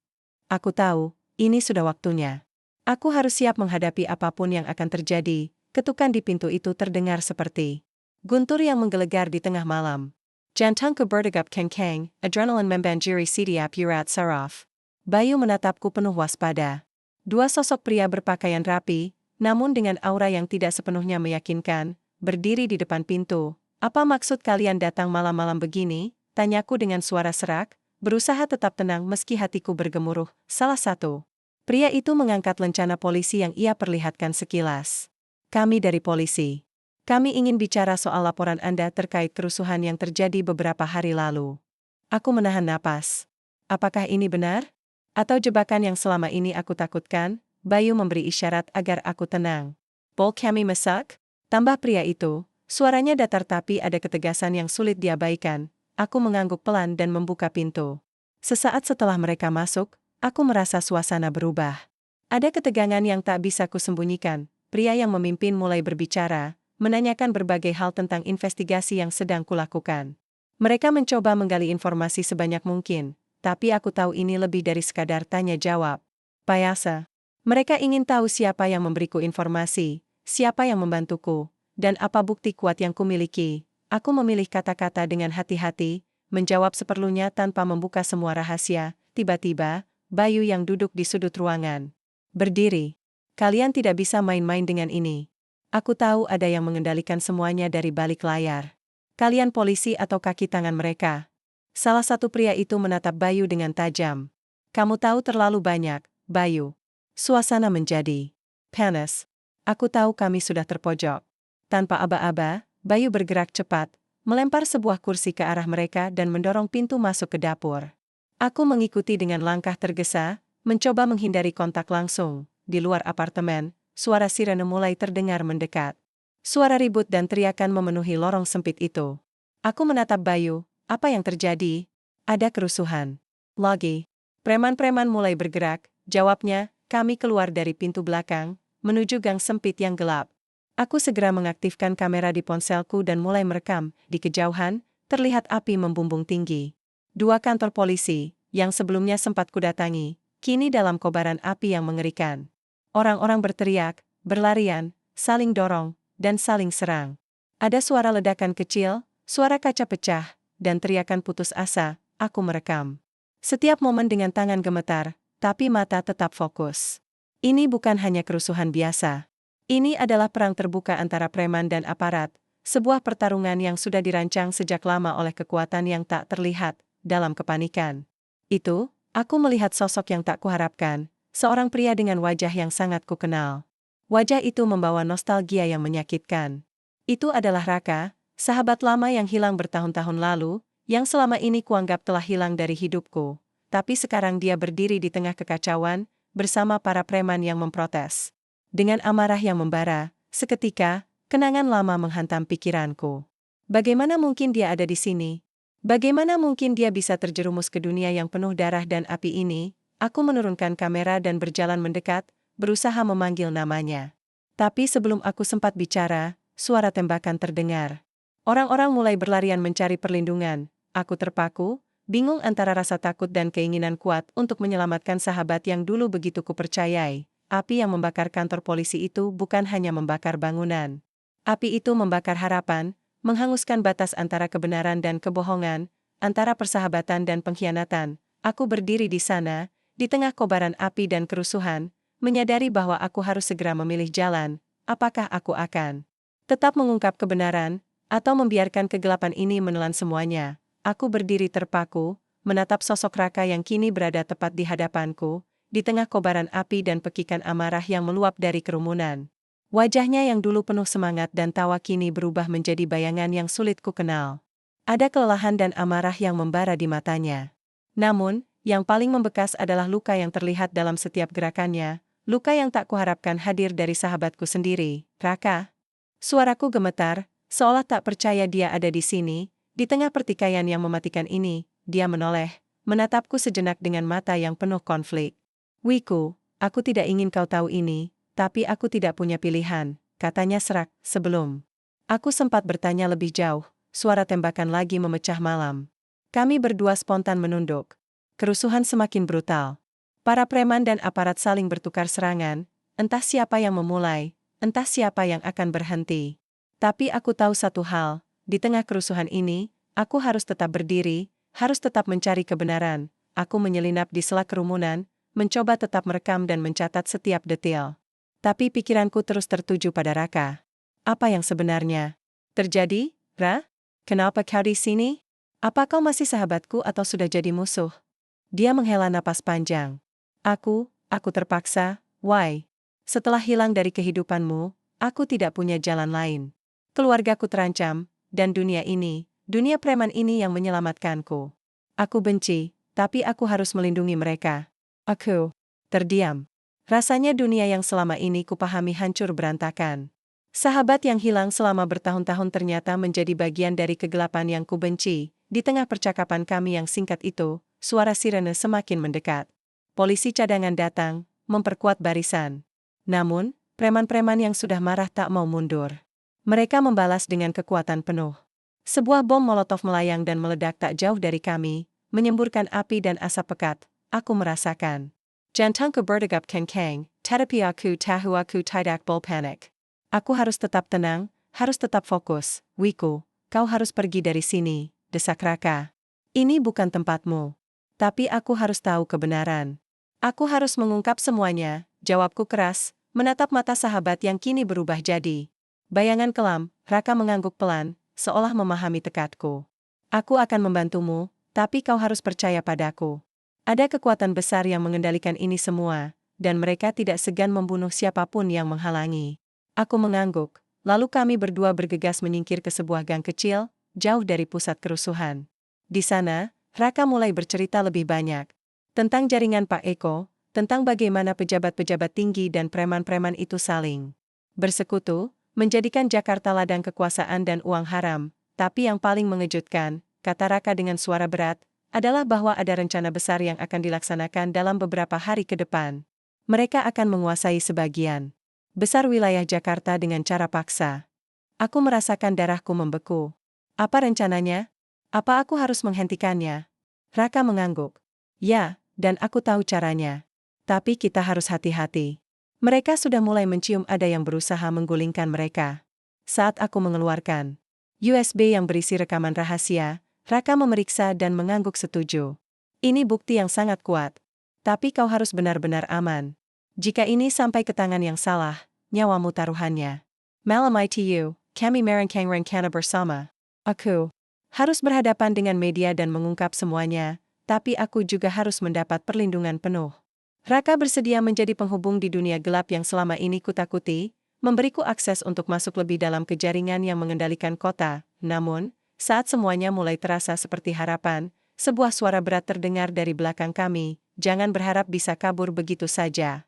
Aku tahu, ini sudah waktunya. Aku harus siap menghadapi apapun yang akan terjadi. Ketukan di pintu itu terdengar seperti guntur yang menggelegar di tengah malam. Jantungku berdegup kencang, adrenalin membanjiri setiap urat saraf. Bayu menatapku penuh waspada. 2 sosok pria berpakaian rapi, namun dengan aura yang tidak sepenuhnya meyakinkan, berdiri di depan pintu. Apa maksud kalian datang malam-malam begini? Tanyaku dengan suara serak, berusaha tetap tenang meski hatiku bergemuruh. Salah satu pria itu mengangkat lencana polisi yang ia perlihatkan sekilas. Kami dari polisi. Kami ingin bicara soal laporan Anda terkait kerusuhan yang terjadi beberapa hari lalu. Aku menahan napas. Apakah ini benar? Atau jebakan yang selama ini aku takutkan? Bayu memberi isyarat agar aku tenang. Bol kami masak? Tambah pria itu, suaranya datar tapi ada ketegasan yang sulit diabaikan. Aku mengangguk pelan dan membuka pintu. Sesaat setelah mereka masuk, aku merasa suasana berubah. Ada ketegangan yang tak bisa kusembunyikan. Pria yang memimpin mulai berbicara, menanyakan berbagai hal tentang investigasi yang sedang kulakukan. Mereka mencoba menggali informasi sebanyak mungkin, tapi aku tahu ini lebih dari sekadar tanya jawab. Payasa. Mereka ingin tahu siapa yang memberiku informasi, siapa yang membantuku, dan apa bukti kuat yang kumiliki. Aku memilih kata-kata dengan hati-hati, menjawab seperlunya tanpa membuka semua rahasia. Tiba-tiba, Bayu yang duduk di sudut ruangan berdiri. Kalian tidak bisa main-main dengan ini. Aku tahu ada yang mengendalikan semuanya dari balik layar. Kalian polisi atau kaki tangan mereka? Salah satu pria itu menatap Bayu dengan tajam. Kamu tahu terlalu banyak, Bayu. Suasana menjadi panas. Aku tahu kami sudah terpojok. Tanpa aba-aba, Bayu bergerak cepat, melempar sebuah kursi ke arah mereka dan mendorong pintu masuk ke dapur. Aku mengikuti dengan langkah tergesa, mencoba menghindari kontak langsung. Di luar apartemen, suara sirene mulai terdengar mendekat. Suara ribut dan teriakan memenuhi lorong sempit itu. Aku menatap Bayu, apa yang terjadi? Ada kerusuhan. Lagi. Preman-preman mulai bergerak, jawabnya, kami keluar dari pintu belakang, menuju gang sempit yang gelap. Aku segera mengaktifkan kamera di ponselku dan mulai merekam. Di kejauhan, terlihat api membumbung tinggi. 2 kantor polisi, yang sebelumnya sempat kudatangi, kini dalam kobaran api yang mengerikan. Orang-orang berteriak, berlarian, saling dorong, dan saling serang. Ada suara ledakan kecil, suara kaca pecah, dan teriakan putus asa. Aku merekam setiap momen dengan tangan gemetar, tapi mata tetap fokus. Ini bukan hanya kerusuhan biasa. Ini adalah perang terbuka antara preman dan aparat, sebuah pertarungan yang sudah dirancang sejak lama oleh kekuatan yang tak terlihat. Dalam kepanikan itu, aku melihat sosok yang tak kuharapkan, seorang pria dengan wajah yang sangat kukenal. Wajah itu membawa nostalgia yang menyakitkan. Itu adalah Raka, sahabat lama yang hilang bertahun-tahun lalu, yang selama ini kuanggap telah hilang dari hidupku. Tapi sekarang dia berdiri di tengah kekacauan, bersama para preman yang memprotes. Dengan amarah yang membara, seketika, kenangan lama menghantam pikiranku. Bagaimana mungkin dia ada di sini? Bagaimana mungkin dia bisa terjerumus ke dunia yang penuh darah dan api ini? Aku menurunkan kamera dan berjalan mendekat, berusaha memanggil namanya. Tapi sebelum aku sempat bicara, suara tembakan terdengar. Orang-orang mulai berlarian mencari perlindungan. Aku terpaku, bingung antara rasa takut dan keinginan kuat untuk menyelamatkan sahabat yang dulu begitu kupercayai. Api yang membakar kantor polisi itu bukan hanya membakar bangunan. Api itu membakar harapan, menghanguskan batas antara kebenaran dan kebohongan, antara persahabatan dan pengkhianatan. Aku berdiri di sana, di tengah kobaran api dan kerusuhan, menyadari bahwa aku harus segera memilih jalan. Apakah aku akan tetap mengungkap kebenaran, atau membiarkan kegelapan ini menelan semuanya? Aku berdiri terpaku, menatap sosok Raka yang kini berada tepat di hadapanku, di tengah kobaran api dan pekikan amarah yang meluap dari kerumunan. Wajahnya yang dulu penuh semangat dan tawa kini berubah menjadi bayangan yang sulit kukenal. Ada kelelahan dan amarah yang membara di matanya. Namun, yang paling membekas adalah luka yang terlihat dalam setiap gerakannya, luka yang tak kuharapkan hadir dari sahabatku sendiri, Raka. Suaraku gemetar, seolah tak percaya dia ada di sini, di tengah pertikaian yang mematikan ini. Dia menoleh, menatapku sejenak dengan mata yang penuh konflik. Wiku, aku tidak ingin kau tahu ini, tapi aku tidak punya pilihan. katanya serak, sebelum. Aku sempat bertanya lebih jauh, suara tembakan lagi memecah malam. Kami berdua spontan menunduk. Kerusuhan semakin brutal. Para preman dan aparat saling bertukar serangan, entah siapa yang memulai, entah siapa yang akan berhenti. Tapi aku tahu satu hal, di tengah kerusuhan ini, aku harus tetap berdiri, harus tetap mencari kebenaran. Aku menyelinap di sela kerumunan, mencoba tetap merekam dan mencatat setiap detail. Tapi pikiranku terus tertuju pada Raka. Apa yang sebenarnya terjadi, Ra? Kenapa kau di sini? Apa kau masih sahabatku atau sudah jadi musuh? Dia menghela napas panjang. Aku terpaksa, why? Setelah hilang dari kehidupanmu, aku tidak punya jalan lain. Keluargaku terancam, dan dunia preman ini yang menyelamatkanku. Aku benci, tapi aku harus melindungi mereka. Aku terdiam. Rasanya dunia yang selama ini kupahami hancur berantakan. Sahabat yang hilang selama bertahun-tahun ternyata menjadi bagian dari kegelapan yang kubenci. Di tengah percakapan kami yang singkat itu, suara sirene semakin mendekat. Polisi cadangan datang, memperkuat barisan. Namun, preman-preman yang sudah marah tak mau mundur. Mereka membalas dengan kekuatan penuh. Sebuah bom molotov melayang dan meledak tak jauh dari kami, menyemburkan api dan asap pekat. Aku merasakan. Jantungku berdegup kencang, tetapi aku tahu aku tidak boleh panik. Aku harus tetap tenang, harus tetap fokus. Wiku, kau harus pergi dari sini, desak Raka. Ini bukan tempatmu. Tapi aku harus tahu kebenaran. Aku harus mengungkap semuanya, jawabku keras, menatap mata sahabat yang kini berubah jadi bayangan kelam. Raka mengangguk pelan, seolah memahami tekadku. Aku akan membantumu, tapi kau harus percaya padaku. Ada kekuatan besar yang mengendalikan ini semua, dan mereka tidak segan membunuh siapapun yang menghalangi. Aku mengangguk, lalu kami berdua bergegas menyingkir ke sebuah gang kecil, jauh dari pusat kerusuhan. Di sana, Raka mulai bercerita lebih banyak tentang jaringan Pak Eko, tentang bagaimana pejabat-pejabat tinggi dan preman-preman itu saling bersekutu, menjadikan Jakarta ladang kekuasaan dan uang haram. Tapi yang paling mengejutkan, kata Raka dengan suara berat, adalah bahwa ada rencana besar yang akan dilaksanakan dalam beberapa hari ke depan. Mereka akan menguasai sebagian besar wilayah Jakarta dengan cara paksa. Aku merasakan darahku membeku. Apa rencananya? Apa aku harus menghentikannya? Raka mengangguk. Ya, dan aku tahu caranya. Tapi kita harus hati-hati. Mereka sudah mulai mencium ada yang berusaha menggulingkan mereka. Saat aku mengeluarkan USB yang berisi rekaman rahasia, Raka memeriksa dan mengangguk setuju. Ini bukti yang sangat kuat. Tapi kau harus benar-benar aman. Jika ini sampai ke tangan yang salah, nyawamu taruhannya. Malam ITU, kami merancang rencana bersama. Aku harus berhadapan dengan media dan mengungkap semuanya, tapi aku juga harus mendapat perlindungan penuh. Raka bersedia menjadi penghubung di dunia gelap yang selama ini kutakuti, memberiku akses untuk masuk lebih dalam ke jaringan yang mengendalikan kota. Namun, saat semuanya mulai terasa seperti harapan, sebuah suara berat terdengar dari belakang kami, jangan berharap bisa kabur begitu saja.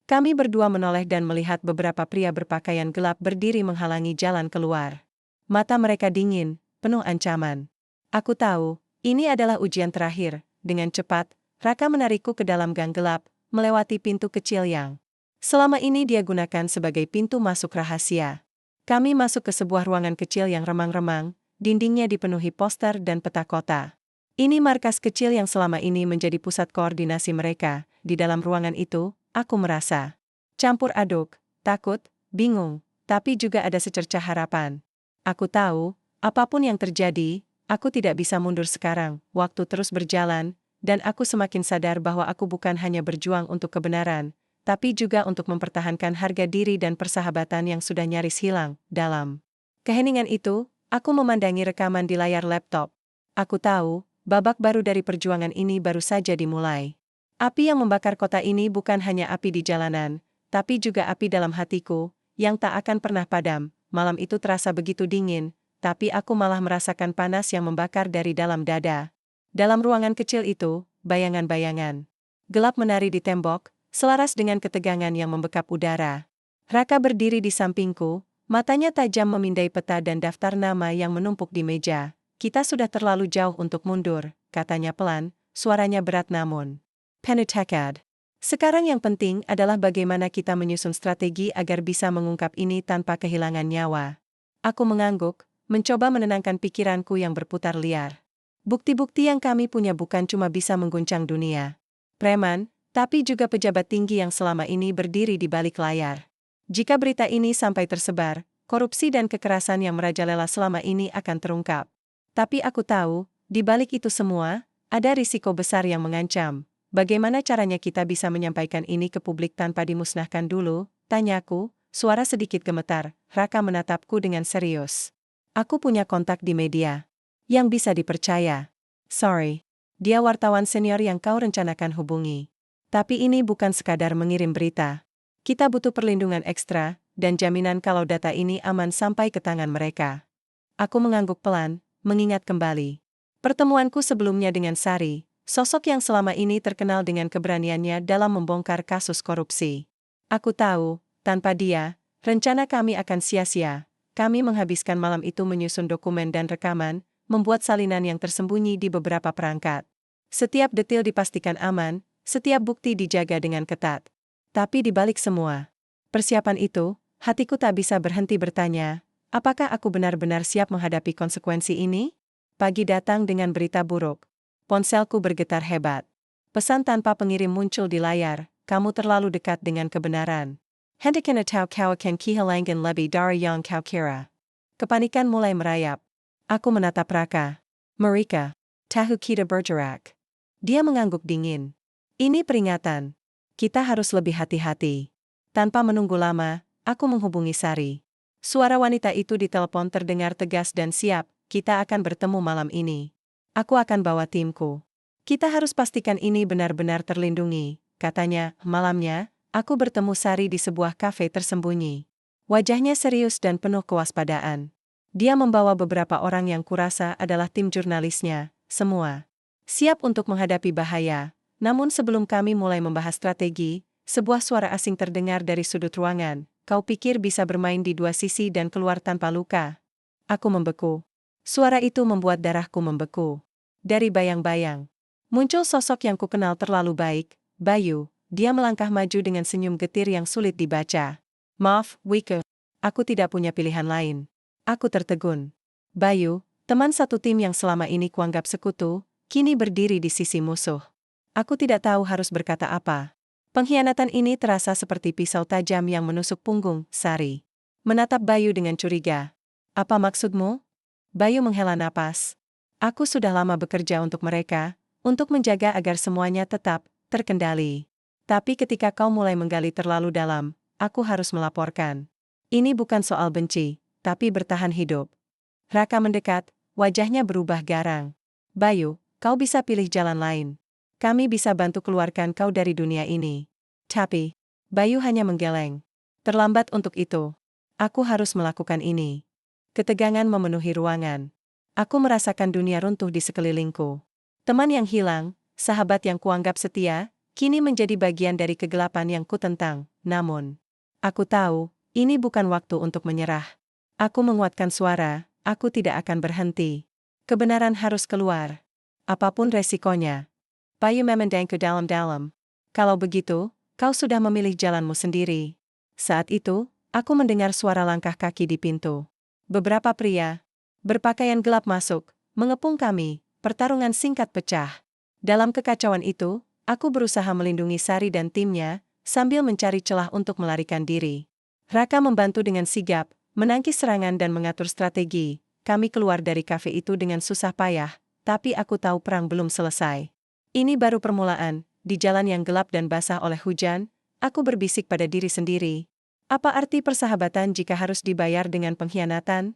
Kami berdua menoleh dan melihat beberapa pria berpakaian gelap berdiri menghalangi jalan keluar. Mata mereka dingin, penuh ancaman. Aku tahu, ini adalah ujian terakhir. Dengan cepat, Raka menarikku ke dalam gang gelap, melewati pintu kecil yang selama ini dia gunakan sebagai pintu masuk rahasia. Kami masuk ke sebuah ruangan kecil yang remang-remang, dindingnya dipenuhi poster dan peta kota. Ini markas kecil yang selama ini menjadi pusat koordinasi mereka. Di dalam ruangan itu, aku merasa campur aduk, takut, bingung, tapi juga ada secercah harapan. Aku tahu, apapun yang terjadi, aku tidak bisa mundur sekarang. Waktu terus berjalan, dan aku semakin sadar bahwa aku bukan hanya berjuang untuk kebenaran, tapi juga untuk mempertahankan harga diri dan persahabatan yang sudah nyaris hilang. Dalam keheningan itu, aku memandangi rekaman di layar laptop. Aku tahu, babak baru dari perjuangan ini baru saja dimulai. Api yang membakar kota ini bukan hanya api di jalanan, tapi juga api dalam hatiku, yang tak akan pernah padam. Malam itu terasa begitu dingin, tapi aku malah merasakan panas yang membakar dari dalam dada. Dalam ruangan kecil itu, bayangan-bayangan gelap menari di tembok, selaras dengan ketegangan yang membekap udara. Raka berdiri di sampingku, matanya tajam memindai peta dan daftar nama yang menumpuk di meja. Kita sudah terlalu jauh untuk mundur, katanya pelan, suaranya berat namun penuh tekad. Sekarang yang penting adalah bagaimana kita menyusun strategi agar bisa mengungkap ini tanpa kehilangan nyawa. Aku mengangguk, mencoba menenangkan pikiranku yang berputar liar. Bukti-bukti yang kami punya bukan cuma bisa mengguncang dunia preman, tapi juga pejabat tinggi yang selama ini berdiri di balik layar. Jika berita ini sampai tersebar, korupsi dan kekerasan yang merajalela selama ini akan terungkap. Tapi aku tahu, di balik itu semua, ada risiko besar yang mengancam. Bagaimana caranya kita bisa menyampaikan ini ke publik tanpa dimusnahkan dulu? Tanyaku, suara sedikit gemetar. Raka menatapku dengan serius. Aku punya kontak di media yang bisa dipercaya. Sorry. Dia wartawan senior yang kau rencanakan hubungi. Tapi ini bukan sekadar mengirim berita. Kita butuh perlindungan ekstra, dan jaminan kalau data ini aman sampai ke tangan mereka. Aku mengangguk pelan, mengingat kembali pertemuanku sebelumnya dengan Sari, sosok yang selama ini terkenal dengan keberaniannya dalam membongkar kasus korupsi. Aku tahu, tanpa dia, rencana kami akan sia-sia. Kami menghabiskan malam itu menyusun dokumen dan rekaman, membuat salinan yang tersembunyi di beberapa perangkat. Setiap detil dipastikan aman, setiap bukti dijaga dengan ketat. Tapi di balik semua persiapan itu, hatiku tak bisa berhenti bertanya, apakah aku benar-benar siap menghadapi konsekuensi ini? Pagi datang dengan berita buruk. Ponselku bergetar hebat. Pesan tanpa pengirim muncul di layar, kamu terlalu dekat dengan kebenaran. Hendaknya tahu kau akan kehilangan lebih dari yang kau kira. Kepanikan mulai merayap. Aku menatap Raka. Mereka tahu kita bergerak. Dia mengangguk dingin. Ini peringatan. Kita harus lebih hati-hati. Tanpa menunggu lama, aku menghubungi Sari. Suara wanita itu di telepon terdengar tegas dan siap, kita akan bertemu malam ini. Aku akan bawa timku. Kita harus pastikan ini benar-benar terlindungi, katanya. Malamnya, aku bertemu Sari di sebuah kafe tersembunyi. Wajahnya serius dan penuh kewaspadaan. Dia membawa beberapa orang yang kurasa adalah tim jurnalisnya, semua siap untuk menghadapi bahaya. Namun sebelum kami mulai membahas strategi, sebuah suara asing terdengar dari sudut ruangan. Kau pikir bisa bermain di dua sisi dan keluar tanpa luka? Aku membeku. Suara itu membuat darahku membeku. Dari bayang-bayang, muncul sosok yang kukenal terlalu baik, Bayu. Dia melangkah maju dengan senyum getir yang sulit dibaca. Maaf, Wike. Aku tidak punya pilihan lain. Aku tertegun. Bayu, teman satu tim yang selama ini kuanggap sekutu, kini berdiri di sisi musuh. Aku tidak tahu harus berkata apa. Pengkhianatan ini terasa seperti pisau tajam yang menusuk punggung. Sari menatap Bayu dengan curiga. Apa maksudmu? Bayu menghela napas. Aku sudah lama bekerja untuk mereka, untuk menjaga agar semuanya tetap terkendali. Tapi ketika kau mulai menggali terlalu dalam, aku harus melaporkan. Ini bukan soal benci, tapi bertahan hidup. Raka mendekat, wajahnya berubah garang. Bayu, kau bisa pilih jalan lain. Kami bisa bantu keluarkan kau dari dunia ini. Tapi, Bayu hanya menggeleng. Terlambat untuk itu. Aku harus melakukan ini. Ketegangan memenuhi ruangan. Aku merasakan dunia runtuh di sekelilingku. Teman yang hilang, sahabat yang kuanggap setia, kini menjadi bagian dari kegelapan yang kutentang. Namun, aku tahu, ini bukan waktu untuk menyerah. Aku menguatkan suara, aku tidak akan berhenti. Kebenaran harus keluar. Apapun resikonya. Bayu memandang ke dalam-dalam. Kalau begitu, kau sudah memilih jalanmu sendiri. Saat itu, aku mendengar suara langkah kaki di pintu. Beberapa pria berpakaian gelap masuk, mengepung kami. Pertarungan singkat pecah. Dalam kekacauan itu, aku berusaha melindungi Sari dan timnya, sambil mencari celah untuk melarikan diri. Raka membantu dengan sigap, menangkis serangan dan mengatur strategi. Kami keluar dari kafe itu dengan susah payah, tapi aku tahu perang belum selesai. Ini baru permulaan. Di jalan yang gelap dan basah oleh hujan, aku berbisik pada diri sendiri. Apa arti persahabatan jika harus dibayar dengan pengkhianatan?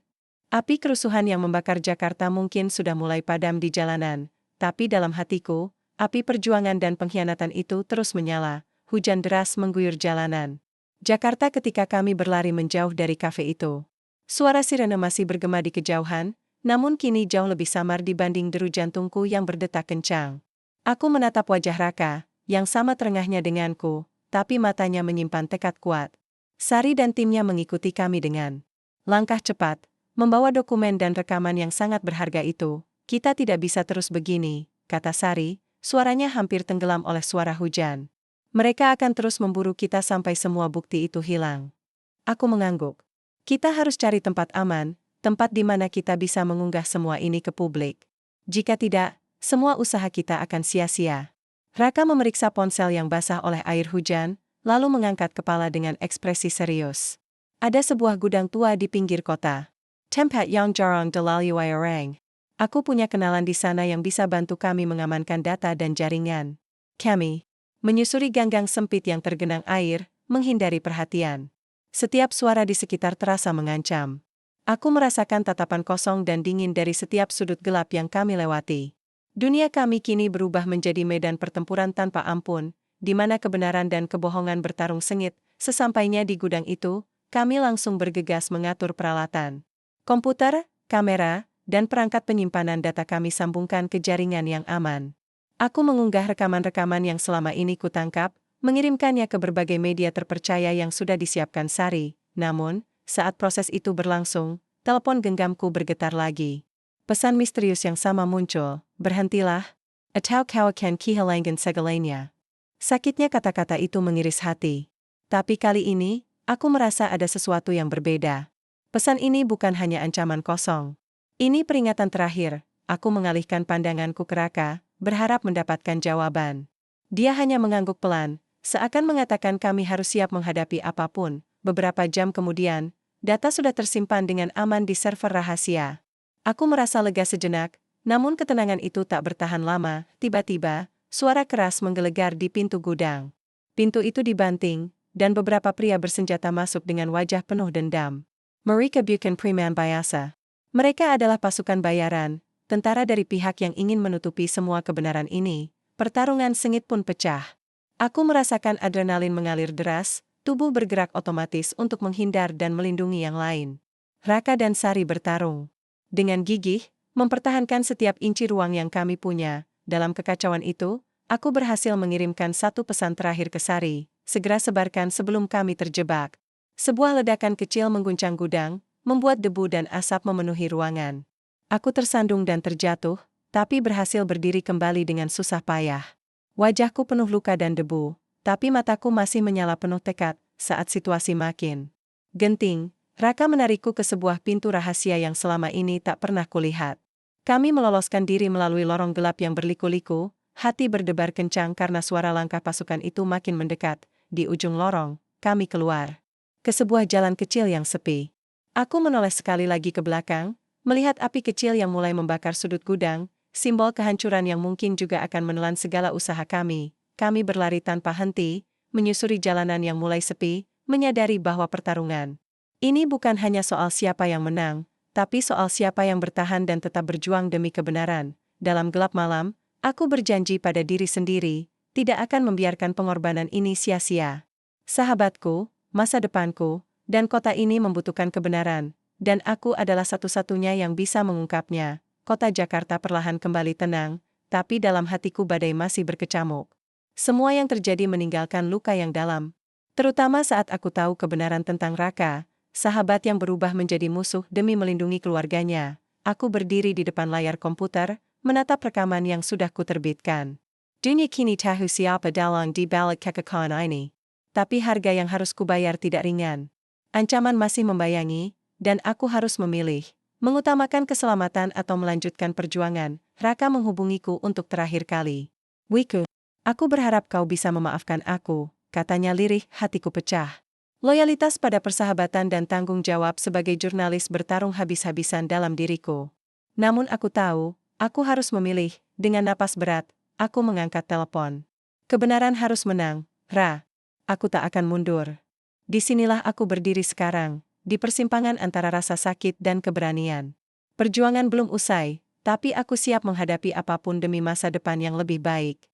Api kerusuhan yang membakar Jakarta mungkin sudah mulai padam di jalanan, tapi dalam hatiku, api perjuangan dan pengkhianatan itu terus menyala. Hujan deras mengguyur jalanan Jakarta ketika kami berlari menjauh dari kafe itu. Suara sirene masih bergema di kejauhan, namun kini jauh lebih samar dibanding deru jantungku yang berdetak kencang. Aku menatap wajah Raka, yang sama terengahnya denganku, tapi matanya menyimpan tekad kuat. Sari dan timnya mengikuti kami dengan langkah cepat, membawa dokumen dan rekaman yang sangat berharga itu. Kita tidak bisa terus begini, kata Sari, suaranya hampir tenggelam oleh suara hujan. Mereka akan terus memburu kita sampai semua bukti itu hilang. Aku mengangguk. Kita harus cari tempat aman, tempat di mana kita bisa mengunggah semua ini ke publik. Jika tidak, semua usaha kita akan sia-sia. Raka memeriksa ponsel yang basah oleh air hujan, lalu mengangkat kepala dengan ekspresi serius. Ada sebuah gudang tua di pinggir kota. Tempat yang jarang dilalui orang. Aku punya kenalan di sana yang bisa bantu kami mengamankan data dan jaringan. Kami menyusuri ganggang sempit yang tergenang air, menghindari perhatian. Setiap suara di sekitar terasa mengancam. Aku merasakan tatapan kosong dan dingin dari setiap sudut gelap yang kami lewati. Dunia kami kini berubah menjadi medan pertempuran tanpa ampun, di mana kebenaran dan kebohongan bertarung sengit. Sesampainya di gudang itu, kami langsung bergegas mengatur peralatan. Komputer, kamera, dan perangkat penyimpanan data kami sambungkan ke jaringan yang aman. Aku mengunggah rekaman-rekaman yang selama ini kutangkap, mengirimkannya ke berbagai media terpercaya yang sudah disiapkan Sari. Namun, saat proses itu berlangsung, telepon genggamku bergetar lagi. Pesan misterius yang sama muncul, berhentilah, atau kau akan kehilangan segalanya. Sakitnya kata-kata itu mengiris hati. Tapi kali ini, aku merasa ada sesuatu yang berbeda. Pesan ini bukan hanya ancaman kosong. Ini peringatan terakhir. Aku mengalihkan pandanganku ke Raka, berharap mendapatkan jawaban. Dia hanya mengangguk pelan, seakan mengatakan kami harus siap menghadapi apapun. Beberapa jam kemudian, data sudah tersimpan dengan aman di server rahasia. Aku merasa lega sejenak, namun ketenangan itu tak bertahan lama. Tiba-tiba, suara keras menggelegar di pintu gudang. Pintu itu dibanting, dan beberapa pria bersenjata masuk dengan wajah penuh dendam. Mereka bukan preman biasa. Mereka adalah pasukan bayaran, tentara dari pihak yang ingin menutupi semua kebenaran ini. Pertarungan sengit pun pecah. Aku merasakan adrenalin mengalir deras, tubuh bergerak otomatis untuk menghindar dan melindungi yang lain. Raka dan Sari bertarung. Dengan gigih, mempertahankan setiap inci ruang yang kami punya. Dalam kekacauan itu, aku berhasil mengirimkan satu pesan terakhir ke Sari, segera sebarkan sebelum kami terjebak. Sebuah ledakan kecil mengguncang gudang, membuat debu dan asap memenuhi ruangan. Aku tersandung dan terjatuh, tapi berhasil berdiri kembali dengan susah payah. Wajahku penuh luka dan debu, tapi mataku masih menyala penuh tekad saat situasi makin genting. Raka menarikku ke sebuah pintu rahasia yang selama ini tak pernah kulihat. Kami meloloskan diri melalui lorong gelap yang berliku-liku, hati berdebar kencang karena suara langkah pasukan itu makin mendekat. Di ujung lorong, kami keluar ke sebuah jalan kecil yang sepi. Aku menoleh sekali lagi ke belakang, melihat api kecil yang mulai membakar sudut gudang, simbol kehancuran yang mungkin juga akan menelan segala usaha kami. Kami berlari tanpa henti, menyusuri jalanan yang mulai sepi, menyadari bahwa pertarungan ini bukan hanya soal siapa yang menang, tapi soal siapa yang bertahan dan tetap berjuang demi kebenaran. Dalam gelap malam, aku berjanji pada diri sendiri, tidak akan membiarkan pengorbanan ini sia-sia. Sahabatku, masa depanku, dan kota ini membutuhkan kebenaran, dan aku adalah satu-satunya yang bisa mengungkapnya. Kota Jakarta perlahan kembali tenang, tapi dalam hatiku badai masih berkecamuk. Semua yang terjadi meninggalkan luka yang dalam. Terutama saat aku tahu kebenaran tentang Raka, sahabat yang berubah menjadi musuh demi melindungi keluarganya. Aku berdiri di depan layar komputer, menatap rekaman yang sudah kuterbitkan. Dunia kini tahu siapa dalang di balik kekacauan ini. Tapi harga yang harus kubayar tidak ringan. Ancaman masih membayangi, dan aku harus memilih. Mengutamakan keselamatan atau melanjutkan perjuangan. Raka menghubungiku untuk terakhir kali. Wiku, aku berharap kau bisa memaafkan aku, katanya lirih. Hatiku pecah. Loyalitas pada persahabatan dan tanggung jawab sebagai jurnalis bertarung habis-habisan dalam diriku. Namun aku tahu, aku harus memilih. Dengan napas berat, aku mengangkat telepon. Kebenaran harus menang, Ra. Aku tak akan mundur. Disinilah aku berdiri sekarang, di persimpangan antara rasa sakit dan keberanian. Perjuangan belum usai, tapi aku siap menghadapi apapun demi masa depan yang lebih baik.